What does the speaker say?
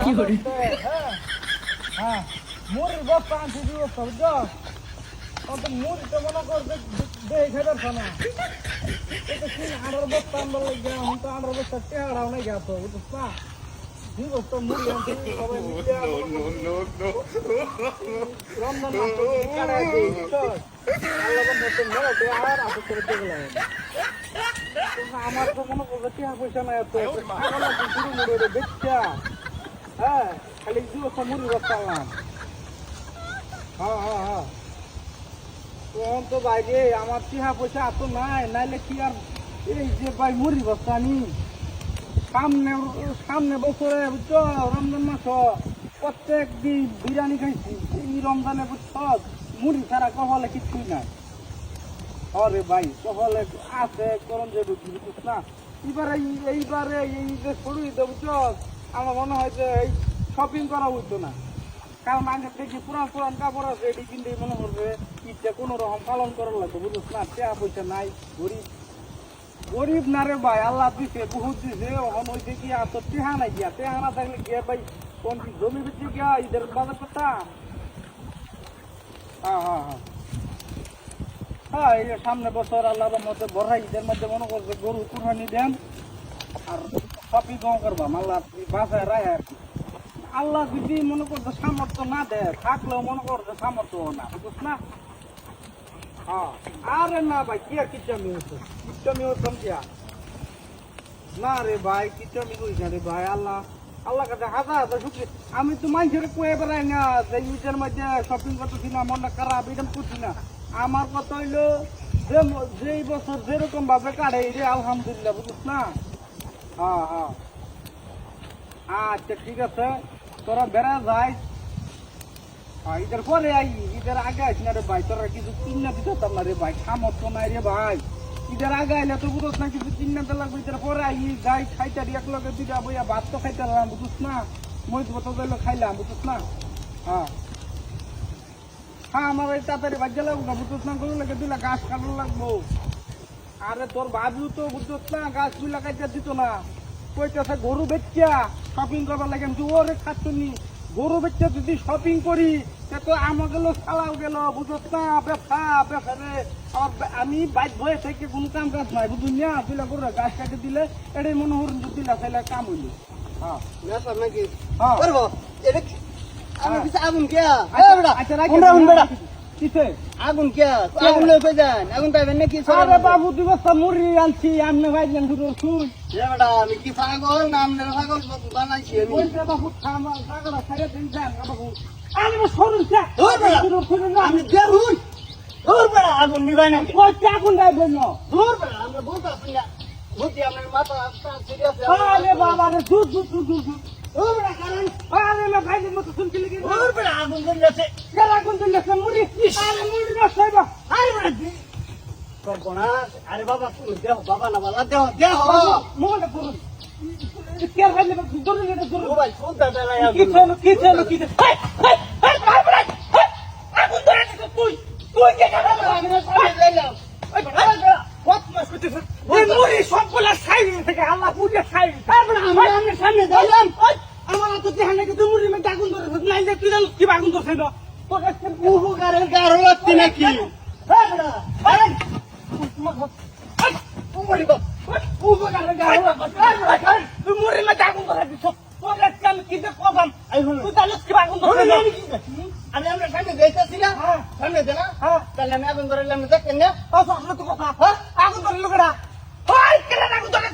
হ্যাঁ হ্যাঁ মুড়ির বস্তা আনছি দুই বস্তা বুঝছো অত মুড়িটা মনে কর দেখে যাচ্ছে না এটা কি আড়ার বস্তা আনবার লাগে এখন তো আড়ার বস্তা টেহারাও নাই গেছো বুঝছিস না দুই বস্তা মুড়ি আনছি সবাই মিলে রমজান মাস কাটাই দিই বুঝছো আল্লাহ নতুন ঘরে টেহার আসে করে দেখলাম আমার তো মনে করছে টেহা পয়সা নাই এত শুরু মুড়ি বেচা হ্যাঁ খালি দুই বস্তা মুড়ি বস্তা আনলাম হ্যাঁ হ্যাঁ হ্যাঁ তখন তো বাইরে আমার টিহা পয়সা এত নাই নাইলে কি আর এই যে ভাই মুড়ি বস্তা নি সামনে সামনে বছরে বুঝছো রমজান মাস প্রত্যেক দিন বিরিয়ানি খাইছি এই রমজানে বুঝছো মুড়ি ছাড়া কপালে কিছুই নাই আরে ভাই কপালে আছে করণ যে বুঝছিস না এইবারে এই যে শুরু হইতে বুঝছো আমার মনে হয় যে এই শপিং করা হইতো না কারণ আগে থেকে পুরান পুরান কাপড় আছে এটি কিনতে মনে করবে ইচ্ছা কোনো রকম পালন করার লাগতো বুঝিস না টাকা পয়সা নাই গরিব গরিব না রে ভাই আল্লাহ দিছে বহুত দিছে এখন হয়েছে কি আর তো টেহা নাই গিয়া টেহা না থাকলে গিয়া ভাই কোন কি জমি বেচে গিয়া ঈদের বাজার করতাম হ্যাঁ হ্যাঁ হ্যাঁ হ্যাঁ এই সামনে বছর আল্লাহর মধ্যে বড় ঈদের মধ্যে মনে করছে গরু কুরবানি দেন আর শপিং করবা আল্লাহ বাসায় রায় আর কি আল্লাহ যদি মনে করতে সামর্থ্য না দেয় থাকলেও মনে করতে সামর্থ্য না বুঝছ না হ্যাঁ আরে না ভাই কি আর কিচ্ছামি হতাম কিয়া না রে ভাই কিচ্ছামি করিস না রে ভাই আল্লাহ আল্লাহ কাছে হাজার হাজার শুক্রি আমি তো মানুষের কয়ে বেড়াই না যে ঈদের মধ্যে শপিং করতেছি না মনটা খারাপ এরকম করছি না আমার কথা হইলো যেই বছর যেরকম ভাবে কাটে রে আলহামদুলিল্লাহ বুঝছ না হ্যাঁ হ্যাঁ আচ্ছা ঠিক আছে তোরা বেড়া যাই ঈদের পরে আই ঈদের আগে আইস না রে ভাই তোরা কিছু কিনা দিতাম না রে ভাই সামর্থ্য নাই রে ভাই ঈদের আগে আইলে তো বুঝোস না কিছু কিনাতে লাগবে ঈদের পরে আই যাই খাইতারি এক লগে দুইটা বইয়া ভাত তো খাইতাম বুঝুস না মহিষ বতো যাইলে খাইলাম বুঝুস না হ্যাঁ হ্যাঁ আমার এই তাড়াতাড়ি বাজ্যা লাগবো না বুঝুস না কোনো লাগে দিলা গাছ কাটো লাগবো আরে তোর ভাবিও তো বুঝুস না গাছ দুই লাগাইতে দিত না কইতেছে গরু বেচা শপিং করবার লাগে ওরে খাচ্ছি গরু বেচা যদি শপিং করি তো আমার গেল চালাও গেল বুঝছ না ব্যবসা ব্যবসারে আমি বাইক বয়ে থেকে কোনো কাম কাজ নাই বুঝুন না তুইলা গরু গাছ কাটে দিলে এটাই মনে হর দিলা চাইলে কাম হইল হ্যাঁ নাকি আগুন কে আচ্ছা কিসে আগুন কে আগুন লয়ে যান আগুন পাইবেন নাকি আরে বাবু দুই বস্তা মুড়ি আনছি আমনে ভাইজান শুধু শুন এ বেটা আমি কি পাগল না আমনে পাগল বানাইছি আমি ওই যে বাবু থামা পাগলটা ছাড়ে দিন যান বাবু আমি সরুন চা ওই বেটা আমি দেরুন ওই বেটা আগুন নিবাই না কই আগুন দাইবেন না দূর বেটা আমরা বলতাছি না বুদ্ধি আপনার মাথা সিরিয়াস আরে বাবা রে দুধ ওই বেটা কারণ আরে না ভাইজান মত শুনতে লাগি ওই বেটা আগুন জ্বলছে আগুন জ্বলছে মুড়ি আরে মুড়ি নষ্ট হইবা আরে বেটা সর্বনাশ আরে বাবা দেহ বাবা না বাবা দেহ মোটা পুরো কে খাইলে দূর নিতে দূর ভাই শুনতে দেলাই কি চলো আগুন ধরে তুই কে কাটা আমি না সামনে যাইলাম ওই বেটা কত মাস করতে ওই মুড়ি সবগুলা সাইড থেকে আল্লাহ পুজো সাইড তারপরে আমরা সামনে যাইলাম আমার তো দেহ নাকি তো মুড়ি মে আগুন ধরে নাইলে তুই কি আগুন ধরছ না তো কাছে উপকারের গারো লাগতে নাকি হ্যাঁ বেটা আরে মুড়ি গো উপকারের গারো লাগতে তুই মুড়ি মে আগুন ধরে দিছ তোর কাম কি দে কবাম তুই তাহলে কি আগুন ধরে আমি আমরা সামনে যাইতাছি না সামনে দে না তাহলে আমি আগুন ধরে লাম দেখেন না আসলে তো কথা আগুন ধরে লোকড়া ওই কেন আগুন ধরে